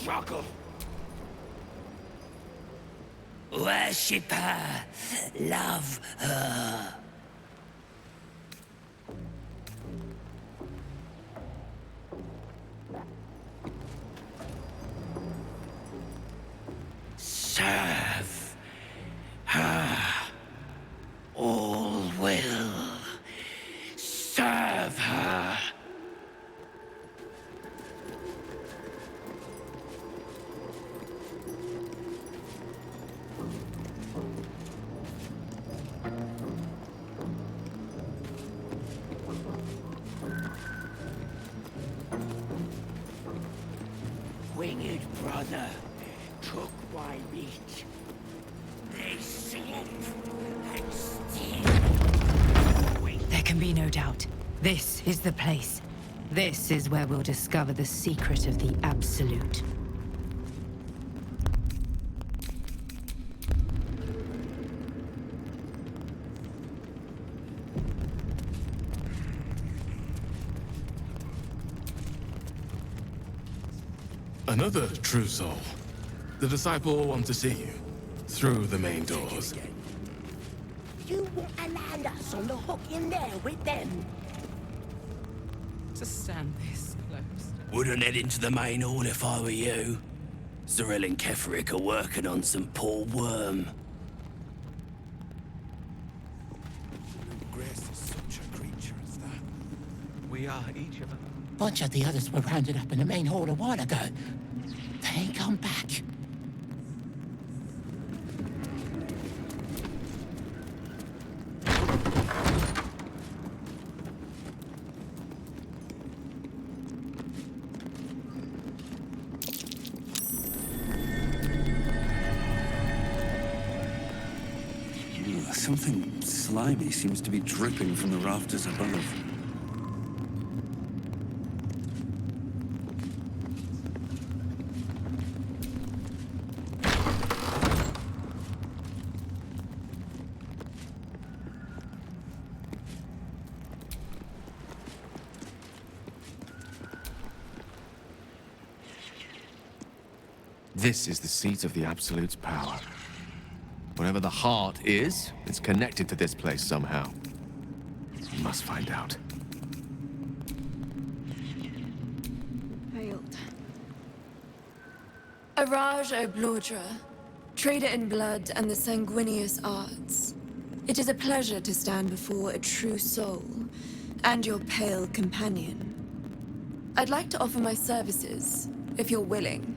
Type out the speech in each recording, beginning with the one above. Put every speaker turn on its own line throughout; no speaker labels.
struggle.
Worship her. Love her. Serve her. All will serve her. Winged brother took my meat. They sleep and steal.
There can be no doubt. This is the place. This is where we'll discover the secret of the Absolute.
Another true soul. The disciple will want to see you. Through the main doors.
You won't land us on the hook in there with them.
To stand this close.
Wouldn't head into the main hall if I were you. Cyril and Ketheric are working on some poor worm.
Grace is such a creature as that.
We are each of us.
A bunch of the others were rounded up in the main hall a while ago. They ain't come back.
Something slimy seems to be dripping from the rafters above.
This is the seat of the Absolute's power. Whatever the heart is, it's connected to this place somehow. We must find out.
Hailed. Araj O'Blordra, trader in blood and the sanguineous arts. It is a pleasure to stand before a true soul, and your pale companion. I'd like to offer my services, if you're willing.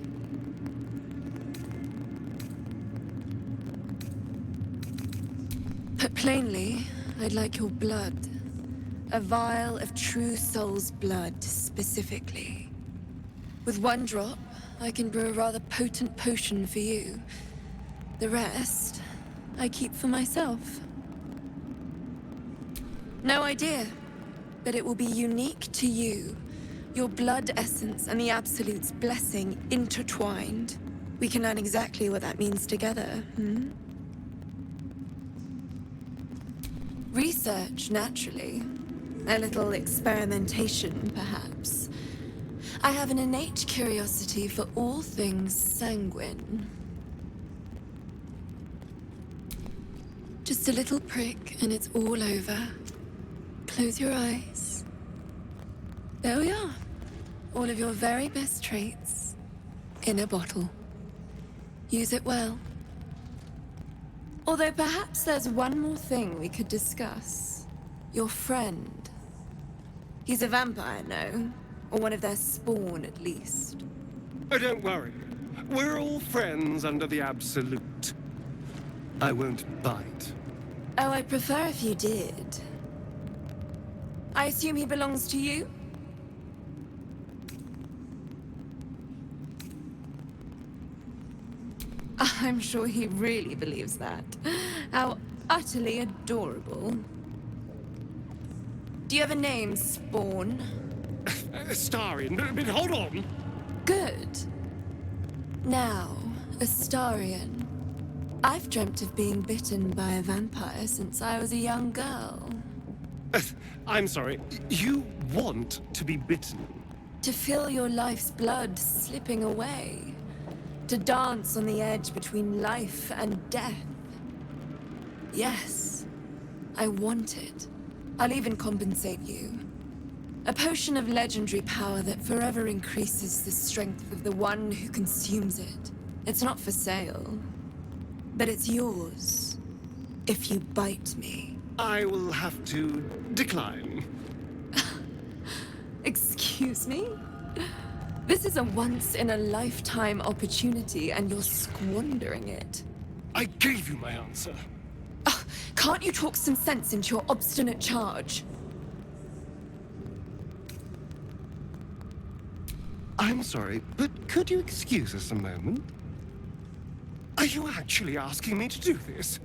Put plainly, I'd like your blood. A vial of true soul's blood, specifically. With one drop, I can brew a rather potent potion for you. The rest, I keep for myself. No idea, but it will be unique to you. Your blood essence and the Absolute's blessing intertwined. We can learn exactly what that means together, Research, naturally. A little experimentation, perhaps. I have an innate curiosity for all things sanguine. Just a little prick, and it's all over. Close your eyes. There we are. All of your very best traits in a bottle. Use it well. Although perhaps there's one more thing we could discuss. Your friend. He's a vampire, no? Or one of their spawn, at least.
Oh, don't worry. We're all friends under the Absolute. I won't bite.
Oh, I'd prefer if you did. I assume he belongs to you? I'm sure he really believes that. How utterly adorable. Do you have a name, Spawn?
Astarion, but hold on.
Good. Now, Astarion. I've dreamt of being bitten by a vampire since I was a young girl.
I'm sorry, you want to be bitten?
To feel your life's blood slipping away. To dance on the edge between life and death. Yes, I want it. I'll even compensate you. A potion of legendary power that forever increases the strength of the one who consumes it. It's not for sale, but it's yours. If you bite me.
I will have to decline.
Excuse me? This is a once-in-a-lifetime opportunity, and you're squandering it.
I gave you my answer.
Can't you talk some sense into your obstinate charge?
I'm sorry, but could you excuse us a moment? Are you actually asking me to do this?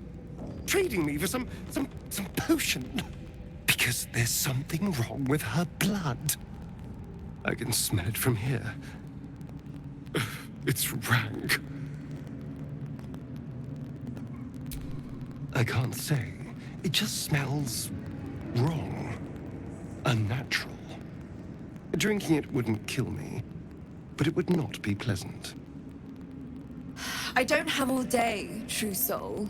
Trading me for some potion? Because there's something wrong with her blood. I can smell it from here. It's rank. I can't say. It just smells wrong. Unnatural. Drinking it wouldn't kill me, but it would not be pleasant.
I don't have all day, true soul.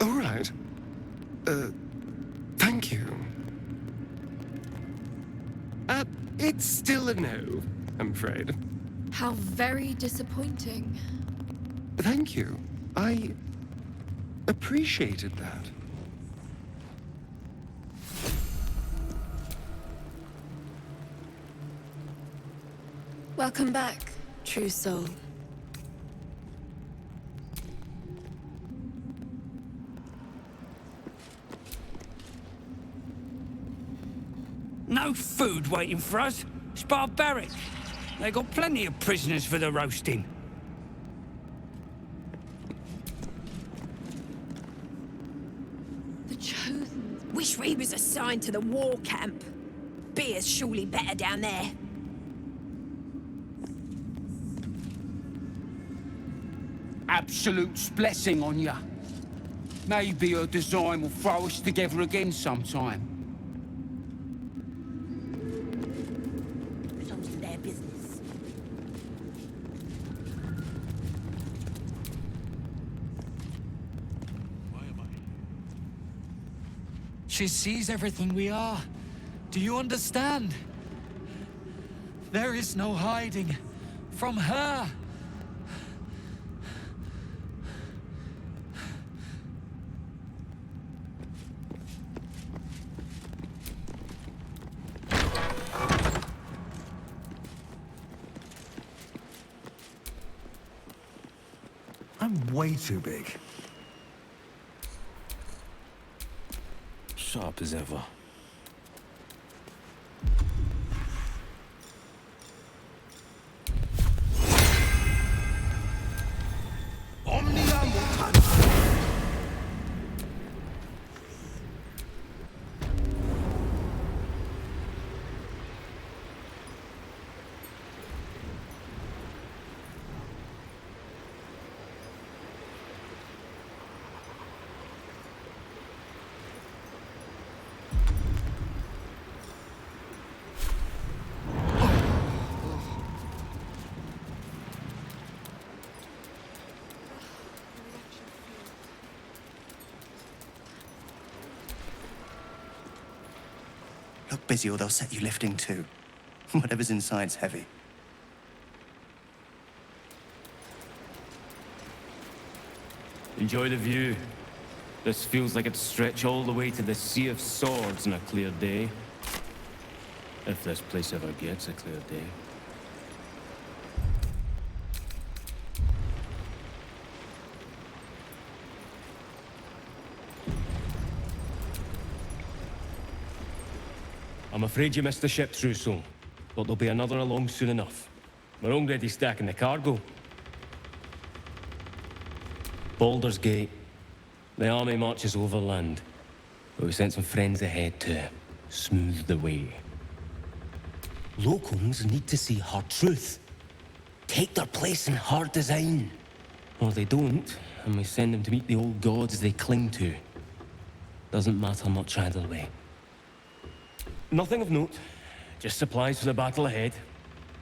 All right. Thank you. It's still a no, I'm afraid.
How very disappointing.
Thank you. I appreciated that.
Welcome back, true soul.
No food waiting for us. It's barbaric. They got plenty of prisoners for the roasting.
The Chosen.
Wish we was assigned to the war camp. Beer's surely better down there.
Absolute's blessing on ya. Maybe her design will throw us together again sometime.
Close to their business.
She sees everything we are. Do you understand? There is no hiding from her.
I'm way too big.
Sharp as ever.
Look busy or they'll set you lifting too. Whatever's inside's heavy.
Enjoy the view. This feels like it'd stretch all the way to the Sea of Swords on a clear day. If this place ever gets a clear day. I'm afraid you missed the ship, Trousseau, but there'll be another along soon enough. We're already stacking the cargo. Baldur's Gate. The army marches overland, but we sent some friends ahead to smooth the way.
Locals need to see hard truth. Take their place in hard design.
Or they don't, and we send them to meet the old gods they cling to. Doesn't matter much either way. Nothing of note. Just supplies for the battle ahead.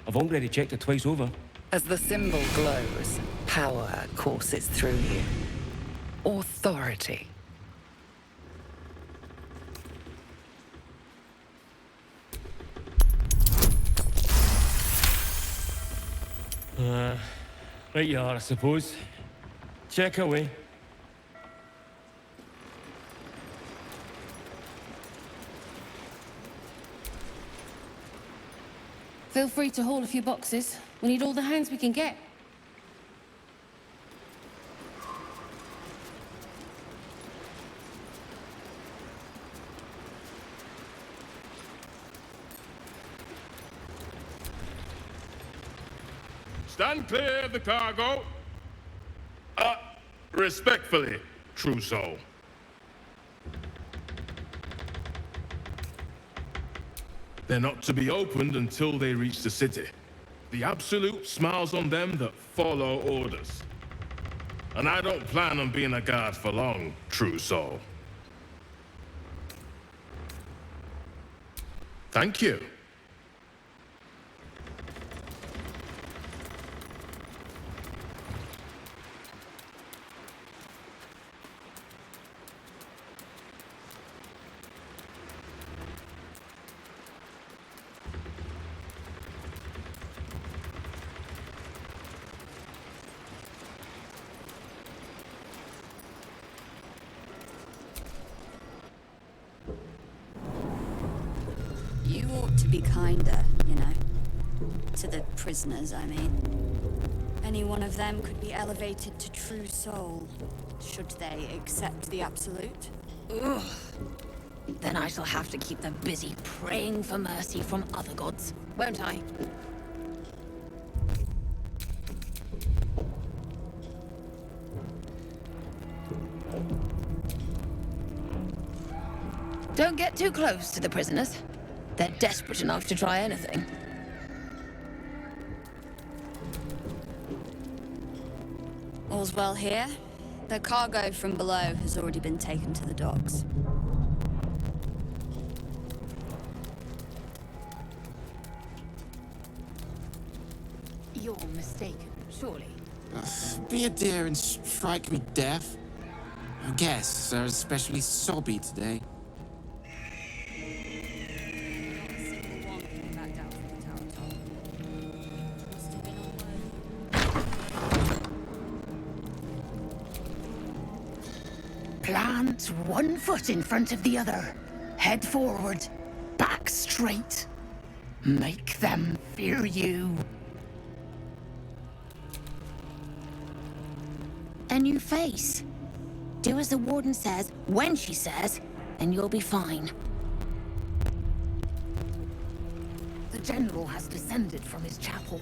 I've already checked it twice over.
As the symbol glows, power courses through you. Authority.
Right you are, I suppose. Check away.
Feel free to haul a few boxes. We need all the hands we can get.
Stand clear of the cargo. Respectfully, true soul. They're not to be opened until they reach the city. The Absolute smiles on them that follow orders. And I don't plan on being a guard for long, true soul. Thank you.
You ought to be kinder, you know. To the prisoners, I mean. Any one of them could be elevated to true soul, should they accept the Absolute.
Ugh. Then I shall have to keep them busy praying for mercy from other gods, won't I? Don't get too close to the prisoners. They're desperate enough to try anything.
All's well here. The cargo from below has already been taken to the docks.
You're mistaken, surely.
Be a dear and strike me deaf. Our guests are especially sobby today.
Plant one foot in front of the other. Head forward. Back straight. Make them fear you. A new face. Do as the warden says, when she says, and you'll be fine. The general has descended from his chapel.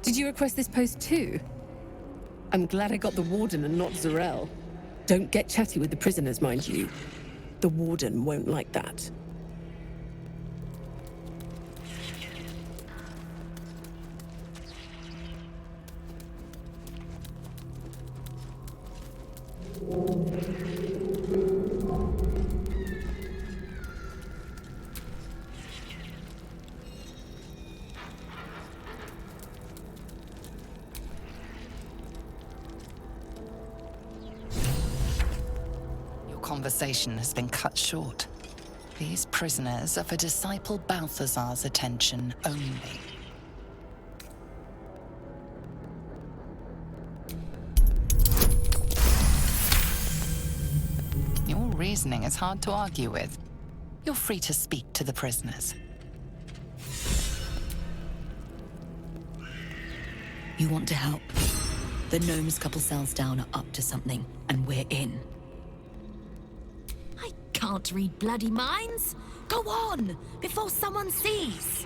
Did you request this post too? I'm glad I got the warden and not Zarel. Don't get chatty with the prisoners, mind you. The warden won't like that.
Conversation has been cut short. These prisoners are for Disciple Balthazar's attention only. Your reasoning is hard to argue with. You're free to speak to the prisoners.
You want to help.
The gnomes couple cells down are up to something, and we're in.
I can't read bloody minds. Go on, before someone sees.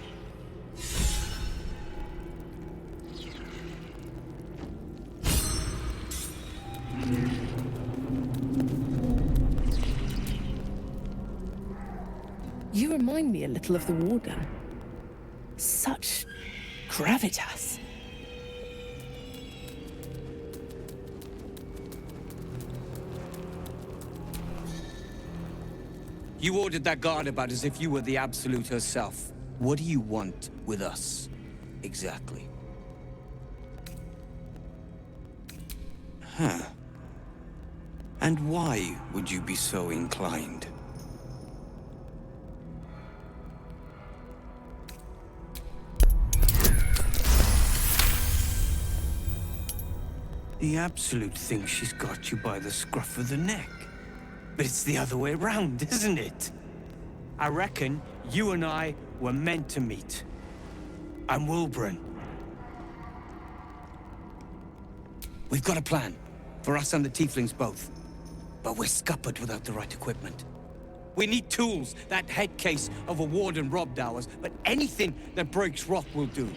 You remind me a little of the Warden. Such gravitas.
You ordered that guard about as if you were the Absolute herself. What do you want with us, exactly?
Huh. And why would you be so inclined? The Absolute thinks she's got you by the scruff of the neck. But it's the other way around, isn't it?
I reckon you and I were meant to meet. I'm Wilburn. We've got a plan, for us and the Tieflings both. But we're scuppered without the right equipment. We need tools. That head case of a Warden robbed ours, but anything that breaks rock will do.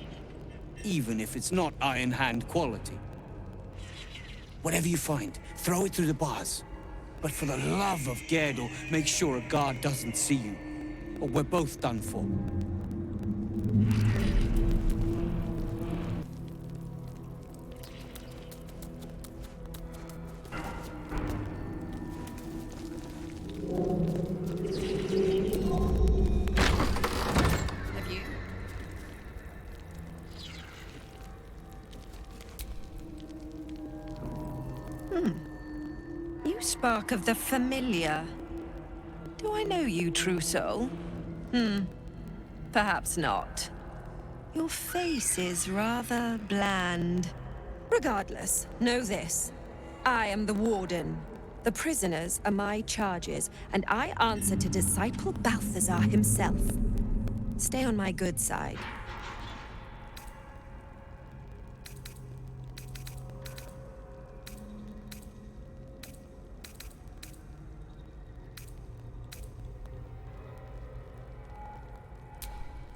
Even if it's not Iron Hand quality. Whatever you find, throw it through the bars. But for the love of Gerdel, make sure a guard doesn't see you. Or we're both done for.
Have you?
You spark of the familiar. Do I know you, true soul? Perhaps not. Your face is rather bland. Regardless, know this. I am the Warden. The prisoners are my charges, and I answer to Disciple Balthazar himself. Stay on my good side.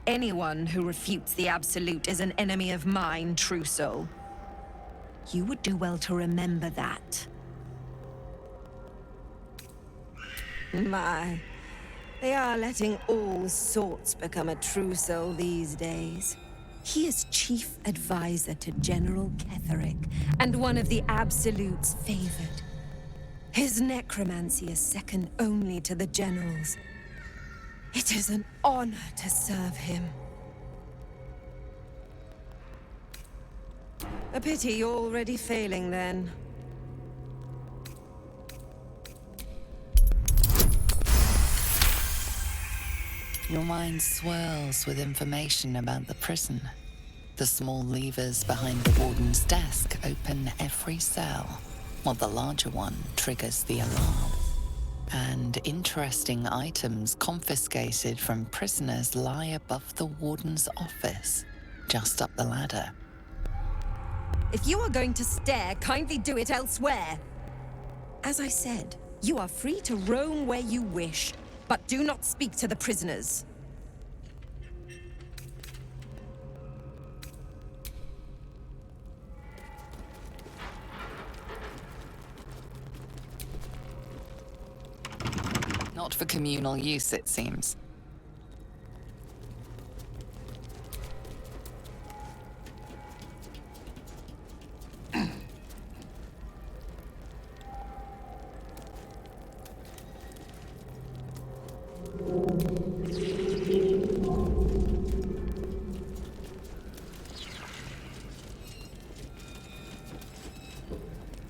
Anyone who refutes the Absolute is an enemy of mine, true soul. You would do well to remember that. My, they are letting all sorts become a true soul these days. He is chief advisor to General Ketheric, and one of the Absolute's favored. His necromancy is second only to the General's. It is an honor to serve him. A pity you're already failing, then.
Your mind swirls with information about the prison. The small levers behind the warden's desk open every cell, while the larger one triggers the alarm. And interesting items confiscated from prisoners lie above the warden's office, just up the ladder.
If you are going to stare, kindly do it elsewhere. As I said, you are free to roam where you wish, but do not speak to the prisoners.
Not for communal use, it seems.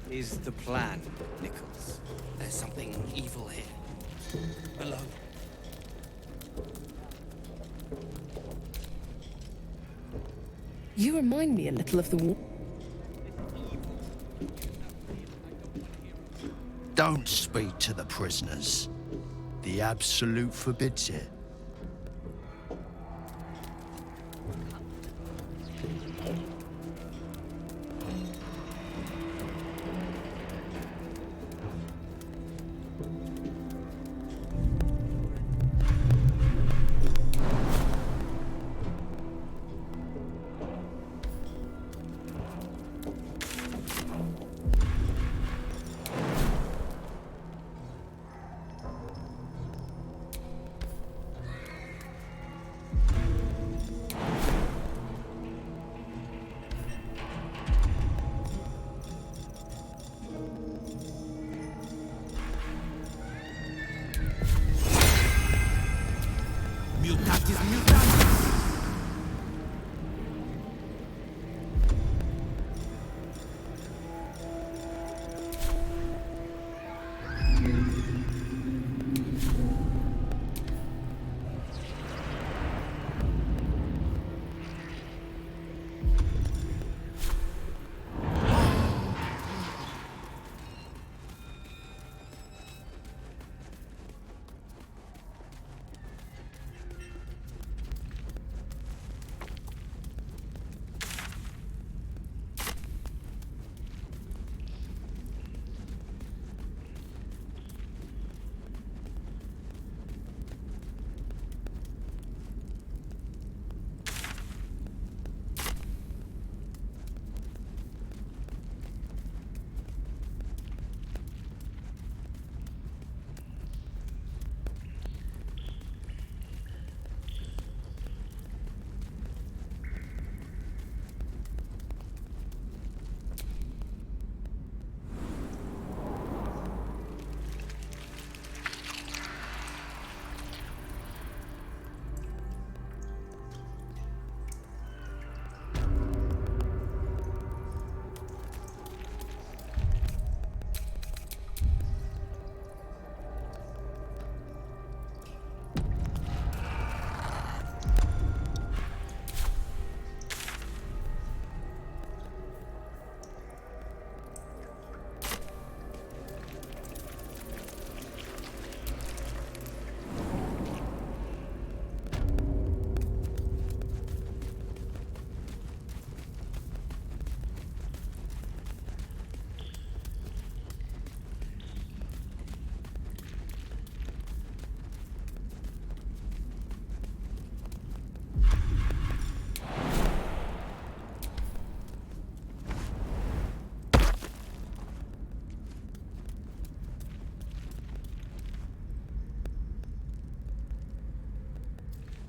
Is the plan, Nichols? There's something evil here. Hello?
You remind me a little of the war.
Don't speak to the prisoners. The Absolute forbids it.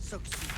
So sweet.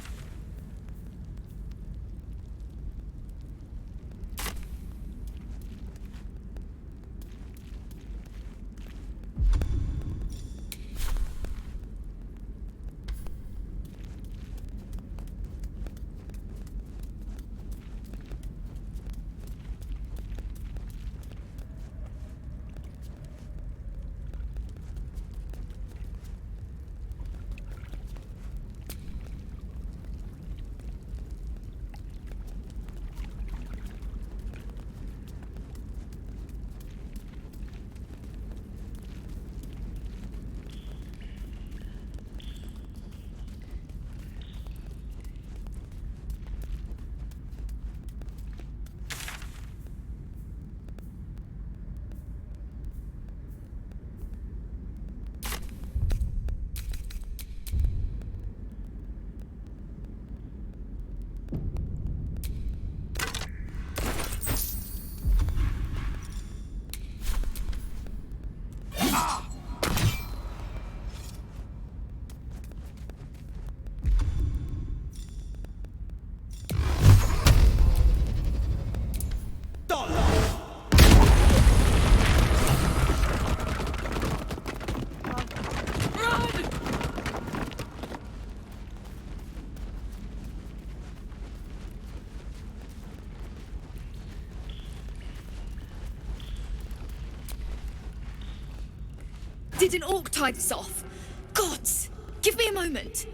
Did an orc tie this off? Gods! Give me a moment.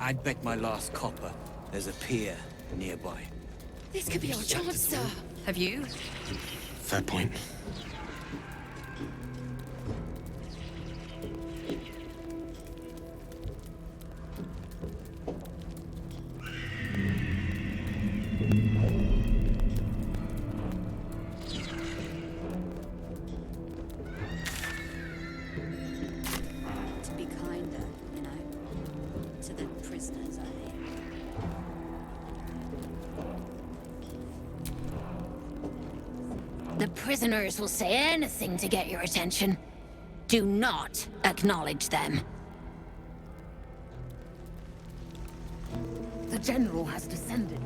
I'd bet my last copper there's a pier nearby.
This could be our chance, sir. Have you?
Fair point.
To be kinder, you know? To the prisoners, I mean.
The prisoners will say anything to get your attention. Do not acknowledge them.
the General has descended.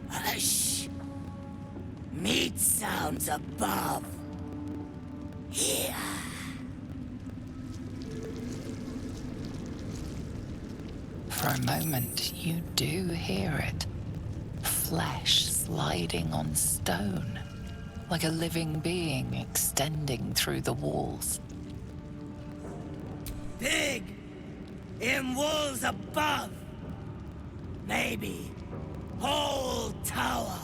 Hush! Meat sounds above. Here.
For a moment, you do hear it. Flesh sliding on stone, like a living being extending through the walls.
Big! In walls above! Maybe whole tower.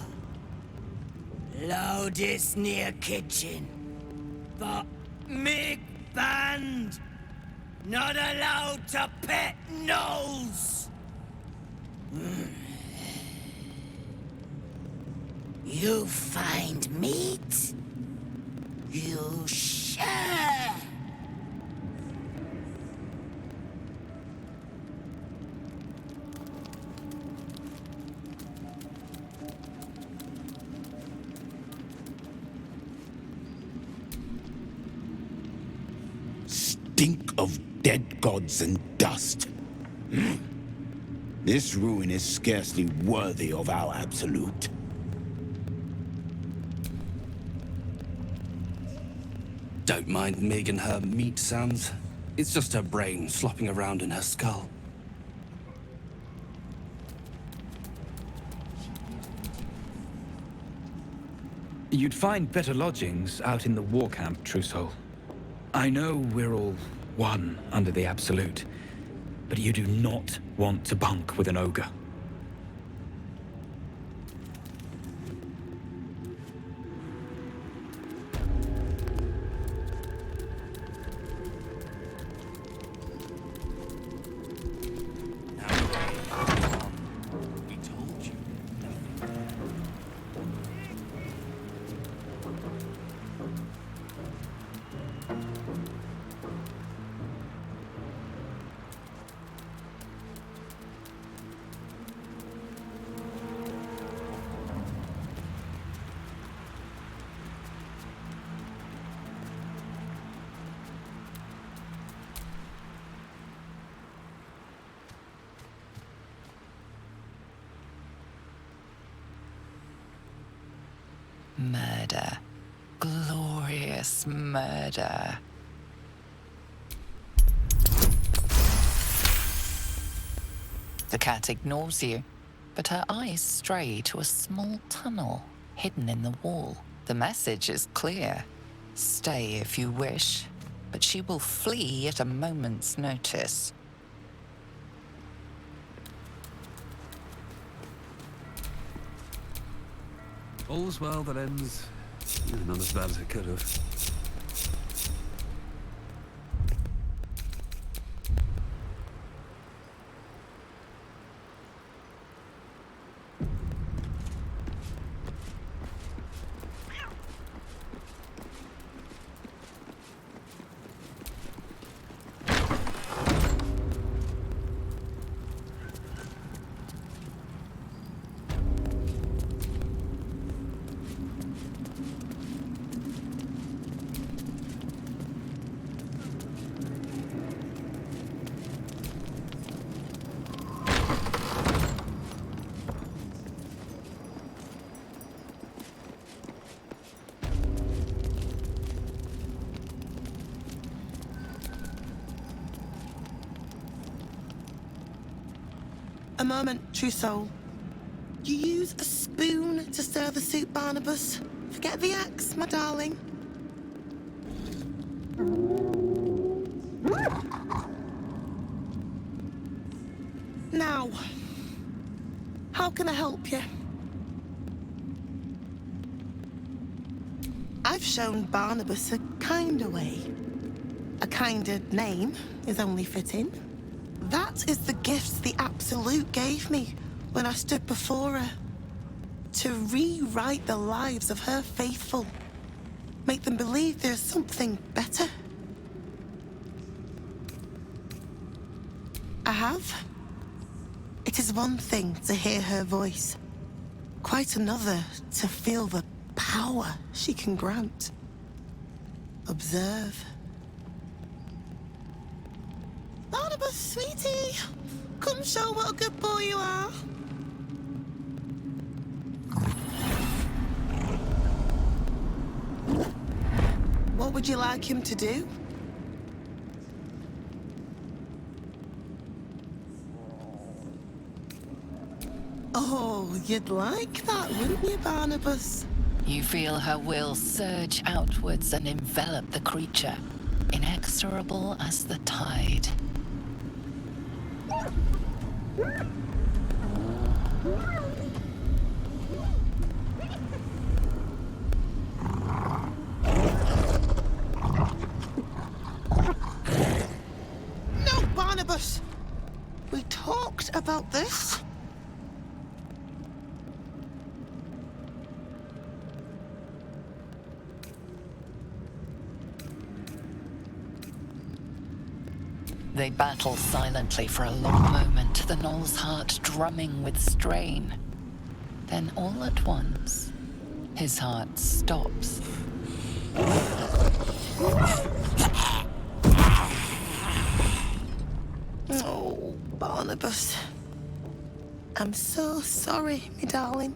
Loudest near kitchen. But Mick banned. Not allowed to pet nose. You find meat? You share.
Stink of dead gods and dust. This ruin is scarcely worthy of our absolute.
Don't mind Meg and her meat sounds. It's just her brain slopping around in her skull.
You'd find better lodgings out in the war camp, True Soul. I know we're all one under the Absolute, but you do not want to bunk with an ogre.
Murder. Glorious murder. The cat ignores you, but her eyes stray to a small tunnel hidden in the wall. The message is clear. Stay if you wish, but she will flee at a moment's notice.
All's well that ends. Not as bad as it could have.
A moment, True Soul. You use a spoon to stir the soup, Barnabas. Forget the axe, my darling. Now, how can I help you? I've shown Barnabas a kinder way. A kinder name is only fitting. That is the gift the Absolute gave me when I stood before her. To rewrite the lives of her faithful. Make them believe there's something better. I have. It is one thing to hear her voice. Quite another to feel the power she can grant. Observe. Barnabas, sweetie, come show what a good boy you are. What would you like him to do? Oh, you'd like that, wouldn't you, Barnabas?
You feel her will surge outwards and envelop the creature, inexorable as the tide.
No, Barnabas! We talked about this.
They battle silently for a long moment, the gnoll's heart drumming with strain. Then all at once, his heart stops.
Oh, Barnabas. I'm so sorry, me darling.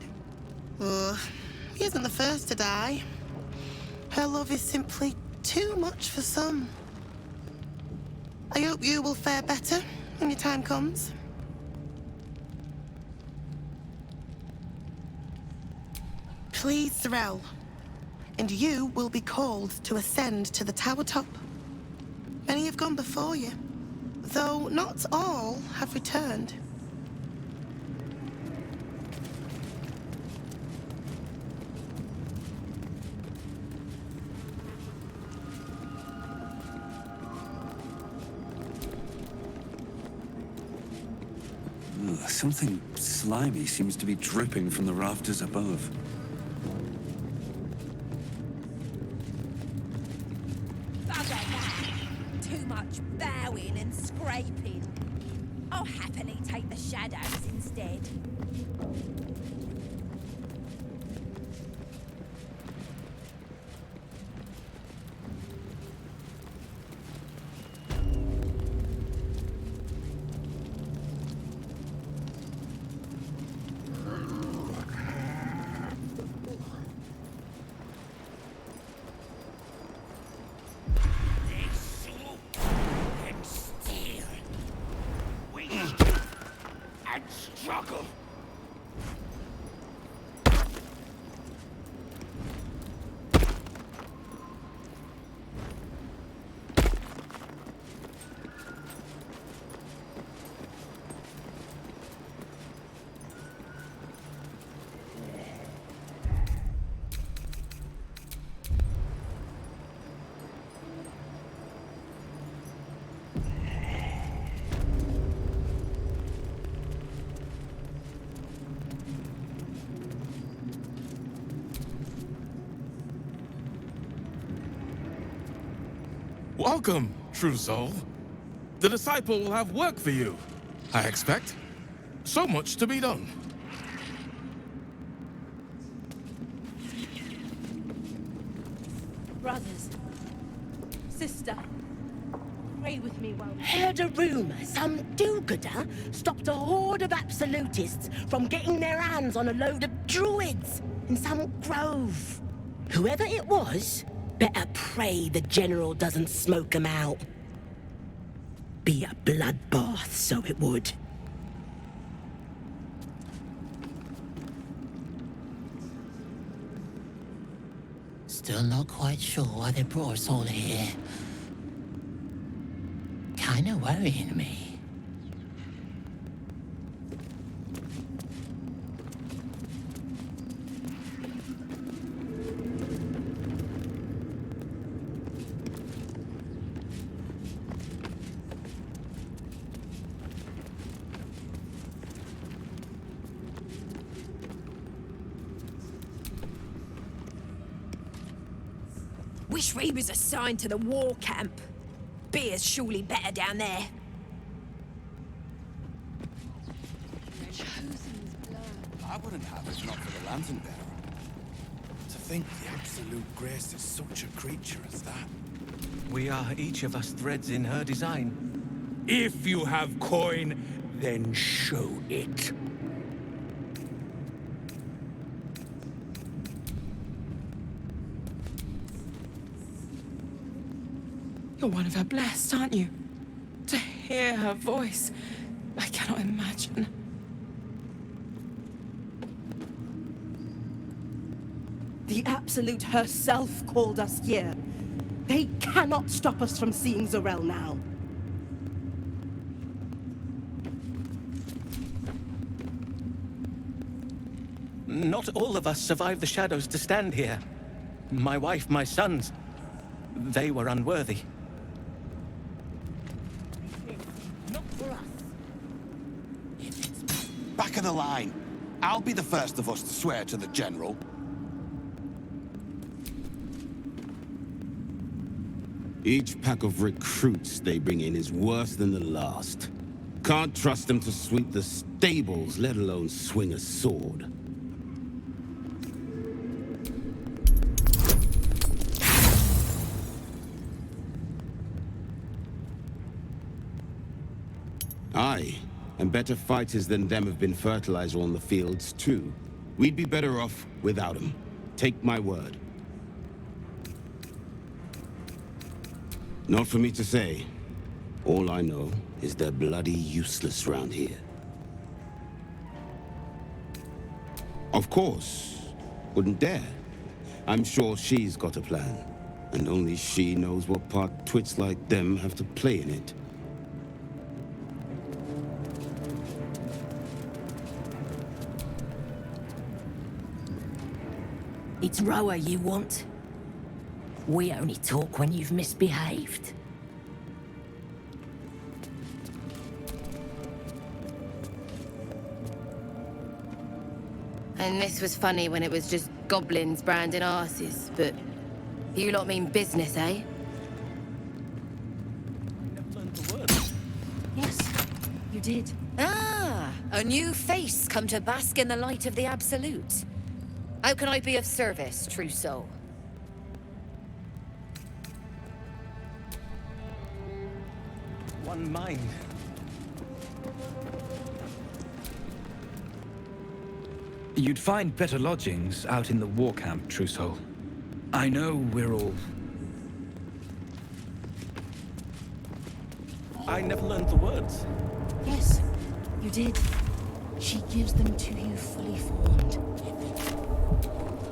He isn't the first to die. Her love is simply too much for some. I hope you will fare better when your time comes. Please, Zarel. And you will be called to ascend to the tower top. Many have gone before you, though not all have returned.
Something slimy seems to be dripping from the rafters above.
Bugger that! Too much bowing and scraping. I'll happily take the shadows instead.
Struggle.
Welcome, true soul. The disciple will have work for you, I expect. So much to be done.
Brothers, sister, pray with me while we...
Heard a rumor some do-gooder stopped a horde of absolutists from getting their hands on a load of druids in some grove. Whoever it was, better pray the general doesn't smoke 'em out. Be a bloodbath, so it would.
Still not quite sure why they brought us all here. Kinda worrying me.
Wish we was assigned to the war camp. Beer's surely better down there.
I wouldn't have it not for the lantern bearer. To think the Absolute graced such a creature as that.
We are each of us threads in her design. If you have coin, then show it.
You're one of her blessed, aren't you? To hear her voice, I cannot imagine.
The Absolute herself called us here. They cannot stop us from seeing Zarel now.
Not all of us survived the shadows to stand here. My wife, my sons, they were unworthy.
Not for us.
Back of the line. I'll be the first of us to swear to the General.
Each pack of recruits they bring in is worse than the last. Can't trust them to sweep the stables, let alone swing a sword. Aye, and better fighters than them have been fertilizer on the fields too. We'd be better off without them. Take my word. Not for me to say. All I know is they're bloody useless round here. Of course. Wouldn't dare. I'm sure she's got a plan. And only she knows what part twits like them have to play in it.
It's Roa you want? We only talk when you've misbehaved.
And this was funny when it was just goblins branding arses, but you lot mean business, eh?
Yes, you did.
Ah, a new face come to bask in the light of the Absolute. How can I be of service, true soul?
One mind.
You'd find better lodgings out in the war camp, true soul. I know we're all...
I never learned the words.
Yes, you did. She gives them to you fully formed.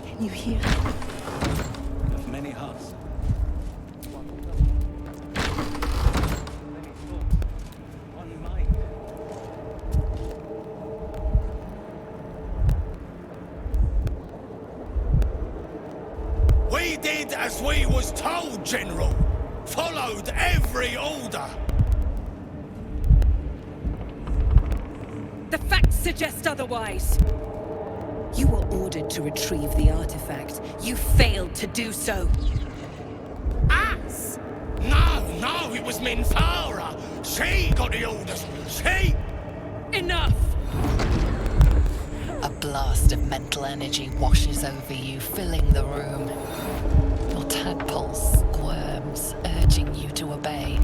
Can you hear her?
Of many hearts.
We did as we was told, General. Followed every order.
The facts suggest otherwise. You were ordered to retrieve the artifact. You failed to do so.
Us? No, it was Minthara. She got the orders. She...
Enough!
A blast of mental energy washes over you, filling the room. Your tadpole squirms, urging you to obey.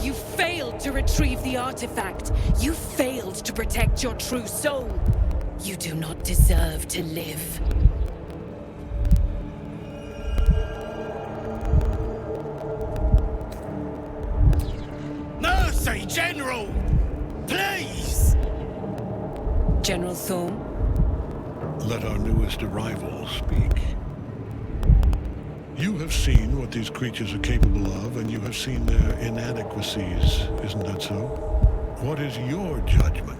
You failed to retrieve the artifact. You failed to protect your true soul. You do not deserve to live.
Mercy, General! Please!
General Thorm?
Let our newest arrival speak. You have seen what these creatures are capable of, and you have seen their inadequacies, isn't that so? What is your judgment?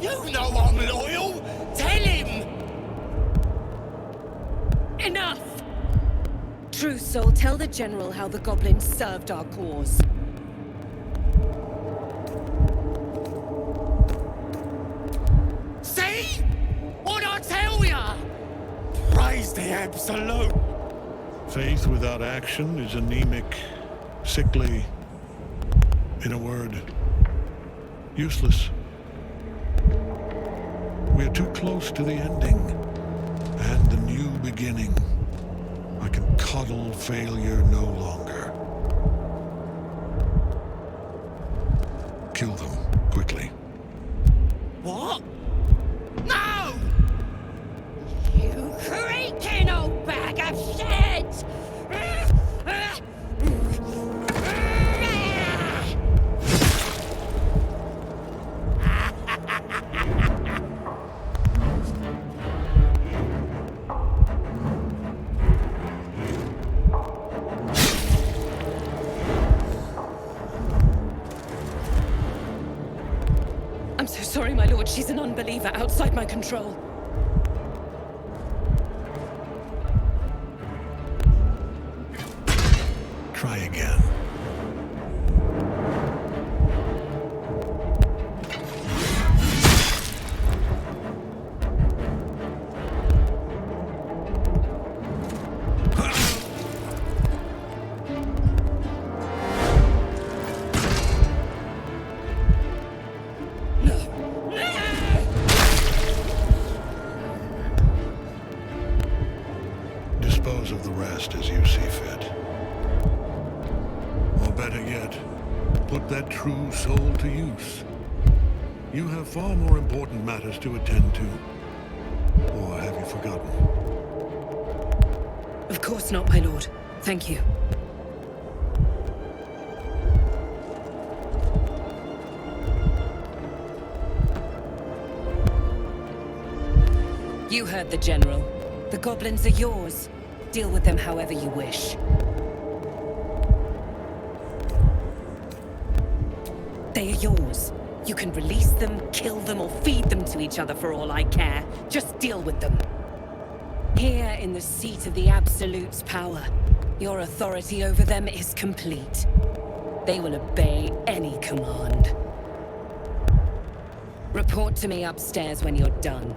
You know I'm loyal! Tell him!
Enough! True soul, tell the General how the goblins served our cause.
See? What'd I tell ya? the Absolute!
Faith without action is anemic, sickly, in a word, useless. We're too close to the ending, and the new beginning. I can coddle failure no longer. Kill them, quickly.
What? No! You creaking old bag of shit!
I'm so sorry, my lord. She's an unbeliever outside my control.
Try again. Dispose of the rest as you see fit. Or better yet, put that true soul to use. You have far more important matters to attend to. Or have you forgotten?
Of course not, my lord. Thank you. You heard the General. The goblins are yours. Deal with them however you wish. They are yours. You can release them, kill them, or feed them to each other for all I care. Just deal with them. Here in the seat of the Absolute's power, your authority over them is complete. They will obey any command. Report to me upstairs when you're done.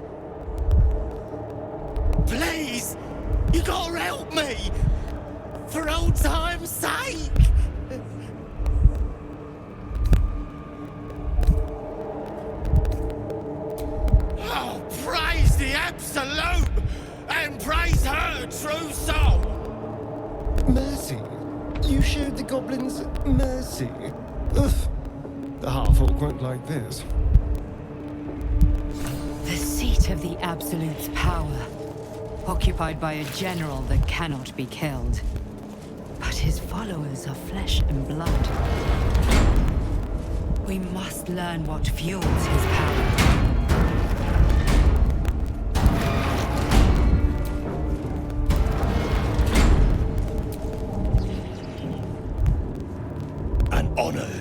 Please! You gotta help me! For old time's sake! Oh, praise the Absolute! And praise her true soul!
Mercy? You showed the goblins mercy? Ugh. The half-orc won't like this.
The seat of the Absolute's power, occupied by a general that cannot be killed. But his followers are flesh and blood. We must learn what fuels his power.
An honor,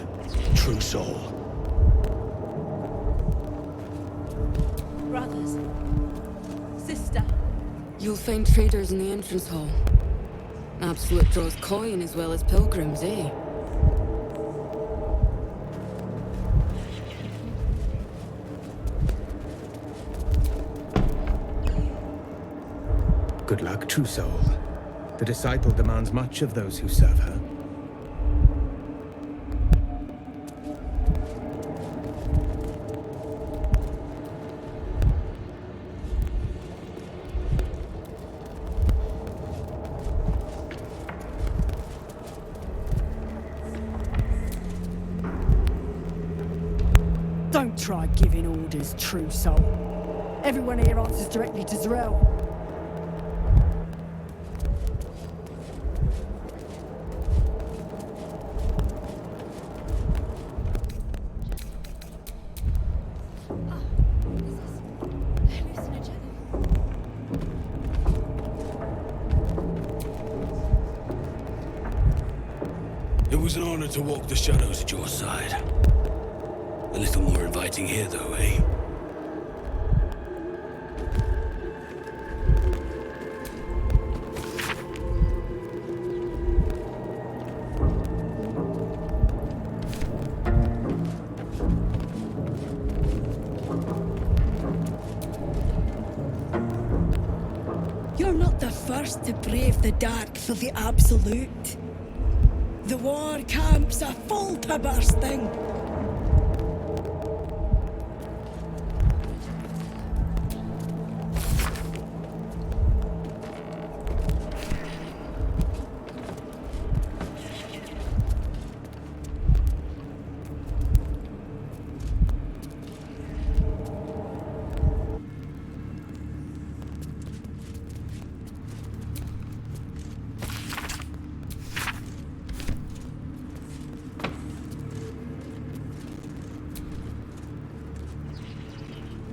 true soul.
Brothers. Sister.
You'll find traders in the entrance hall. Absolute draws coin as well as pilgrims, eh?
Good luck, true soul. The disciple demands much of those who serve her.
Don't try giving orders, true soul. Everyone here answers directly to Z'rell.
It was an honor to walk the shadows at your side. A little more inviting here, though, eh?
You're
You're not the first to brave the dark for the Absolute. The war camps are full to bursting.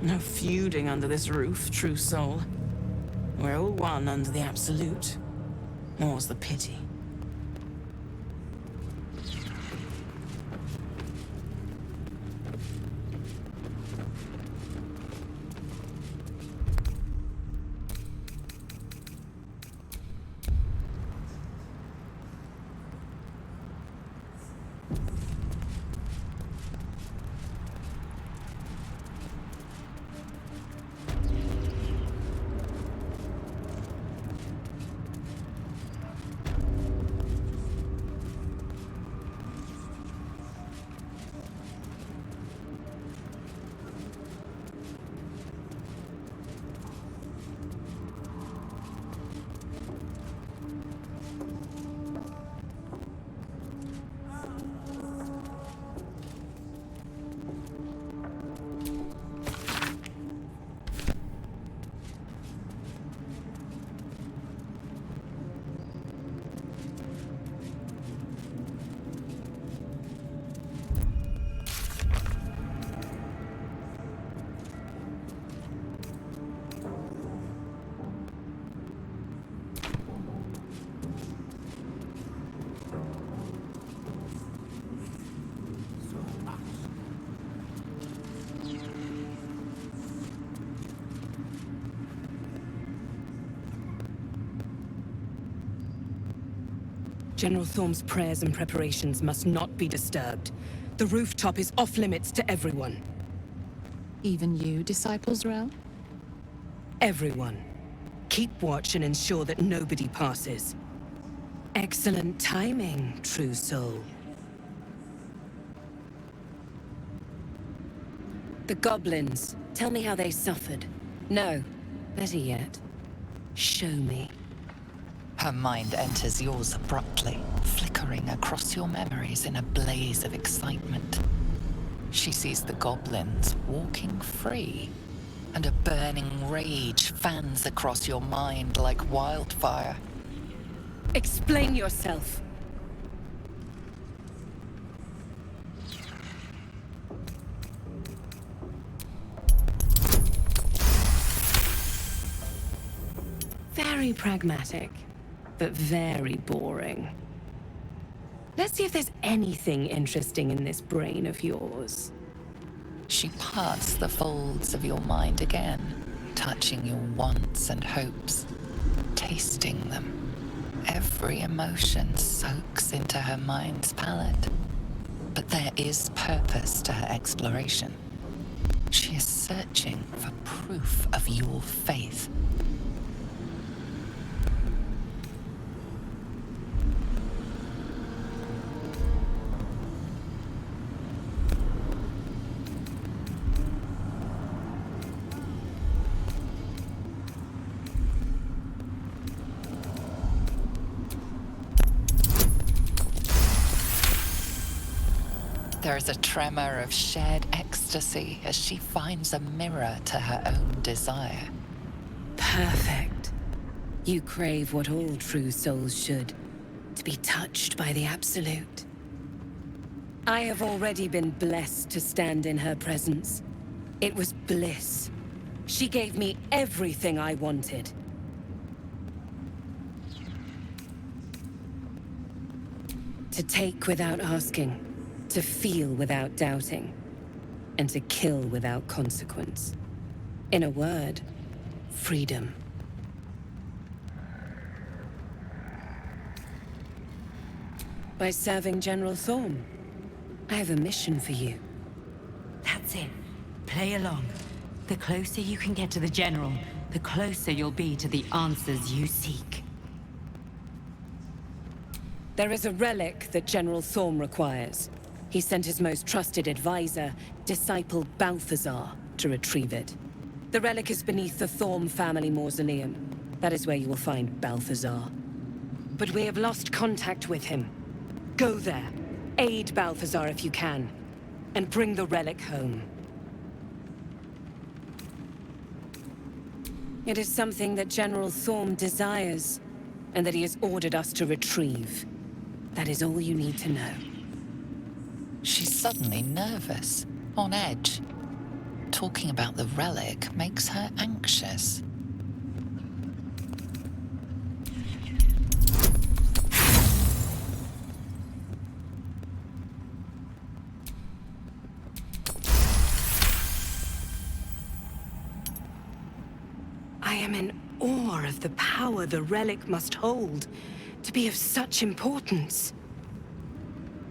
No feuding under this roof, true soul. We're all one under the Absolute. More's the pity.
General Thorm's prayers and preparations must not be disturbed. The rooftop is off limits to everyone.
Even you, Disciples Realm?
Everyone. Keep watch and ensure that nobody passes. Excellent timing, true soul. The goblins. Tell me how they suffered. No, better yet, show me.
Her mind enters yours abruptly, flickering across your memories in a blaze of excitement. She sees the goblins walking free, and a burning rage fans across your mind like wildfire.
Explain yourself. Very pragmatic, but very boring. Let's see if there's anything interesting in this brain of yours.
She parts the folds of your mind again, touching your wants and hopes, tasting them. Every emotion soaks into her mind's palate. But there is purpose to her exploration. She is searching for proof of your faith. There is a tremor of shared ecstasy as she finds a mirror to her own desire.
Perfect. You crave what all true souls should, to be touched by the Absolute. I have already been blessed to stand in her presence. It was bliss. She gave me everything I wanted. To take without asking. To feel without doubting, and to kill without consequence. In a word, freedom. By serving General Thorm, I have a mission for you.
That's it. Play along.
The closer you can get to the General, the closer you'll be to the answers you seek.
There is a relic that General Thorm requires. He sent his most trusted advisor, disciple Balthazar, to retrieve it. The relic is beneath the Thorm family mausoleum. That is where you will find Balthazar. But we have lost contact with him. Go there, aid Balthazar if you can, and bring the relic home. It is something that General Thorm desires, and that he has ordered us to retrieve. That is all you need to know.
She's suddenly nervous, on edge. Talking about the relic makes her anxious.
I am in awe of the power the relic must hold to be of such importance.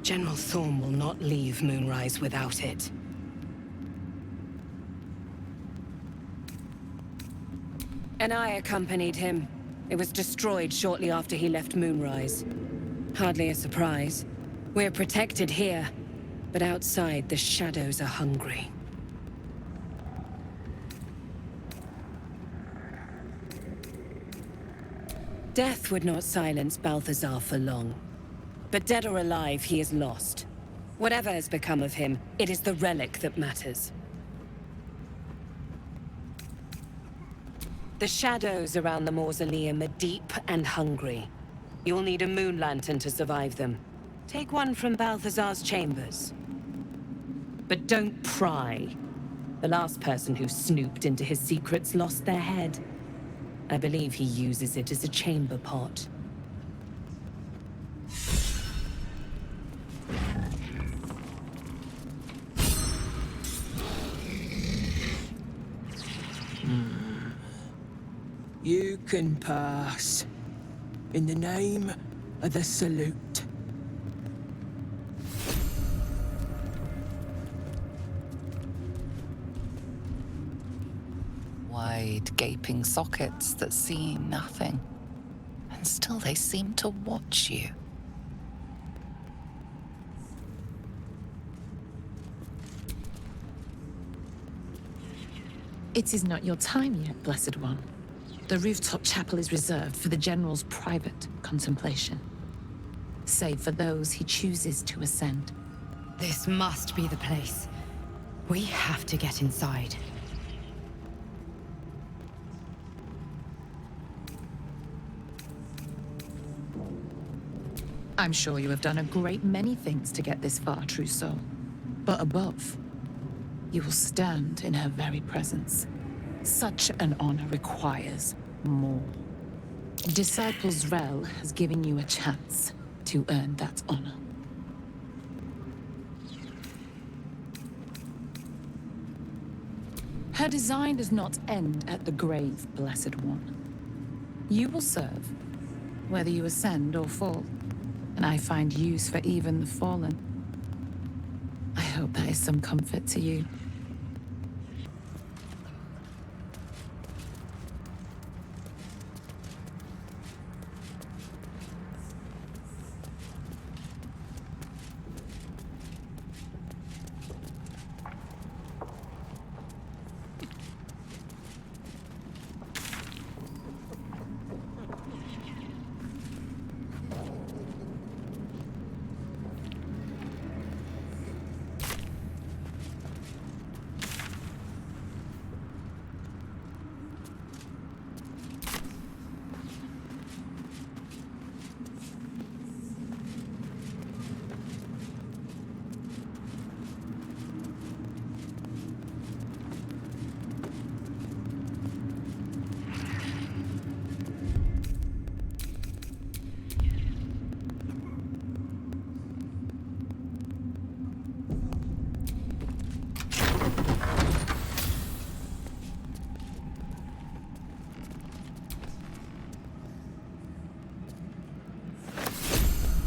General Thorm will not leave Moonrise without it. And I accompanied him. It was destroyed shortly after he left Moonrise. Hardly a surprise. We're protected here, but outside the shadows are hungry. Death would not silence Balthazar for long. But dead or alive, he is lost. Whatever has become of him, it is the relic that matters. The shadows around the mausoleum are deep and hungry. You'll need a moon lantern to survive them. Take one from Balthazar's chambers. But don't pry. The last person who snooped into his secrets lost their head. I believe he uses it as a chamber pot.
You can pass. In the name of the Salute.
Wide, gaping sockets that see nothing. And still they seem to watch you.
It is not your time yet, Blessed One. The rooftop chapel is reserved for the General's private contemplation, save for those he chooses to ascend.
This must be the place. We have to get inside.
I'm sure you have done a great many things to get this far, true soul. But above, you will stand in her very presence. Such an honor requires more. Disciples Rel has given you a chance to earn that honor. Her design does not end at the grave, Blessed One. You will serve, whether you ascend or fall, and I find use for even the fallen. I hope that is some comfort to you.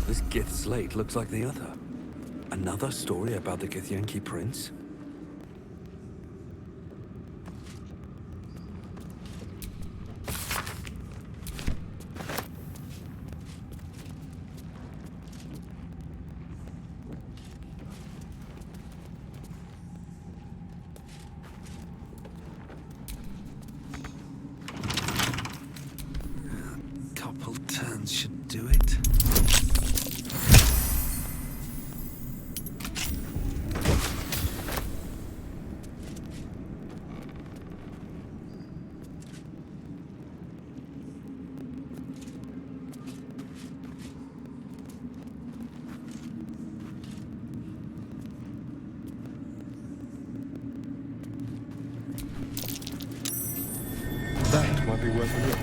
This Gith slate looks like the other. Another story about the Githyanki prince?
be worth a look.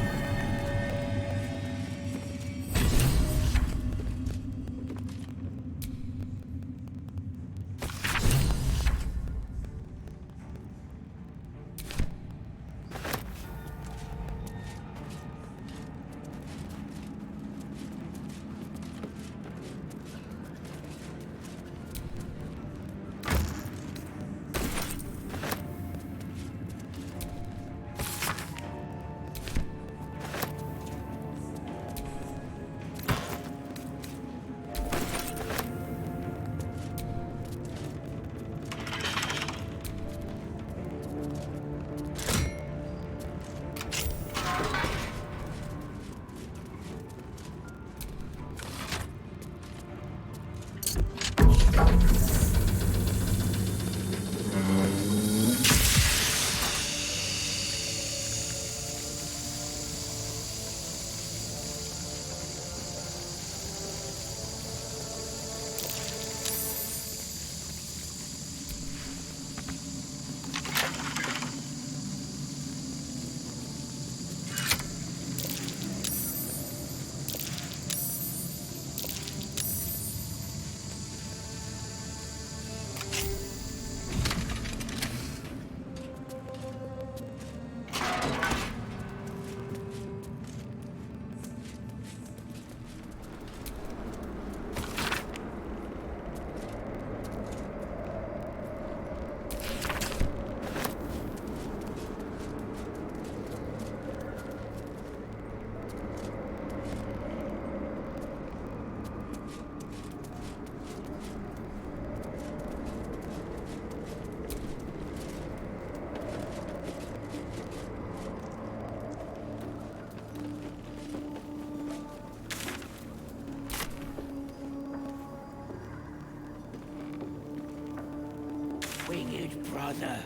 Winged brother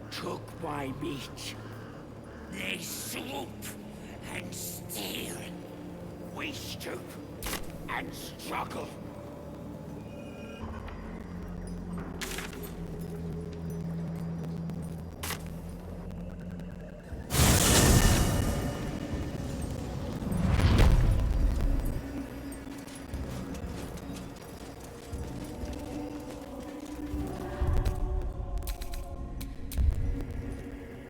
took my meat. They swoop and steal. We stoop and struggle.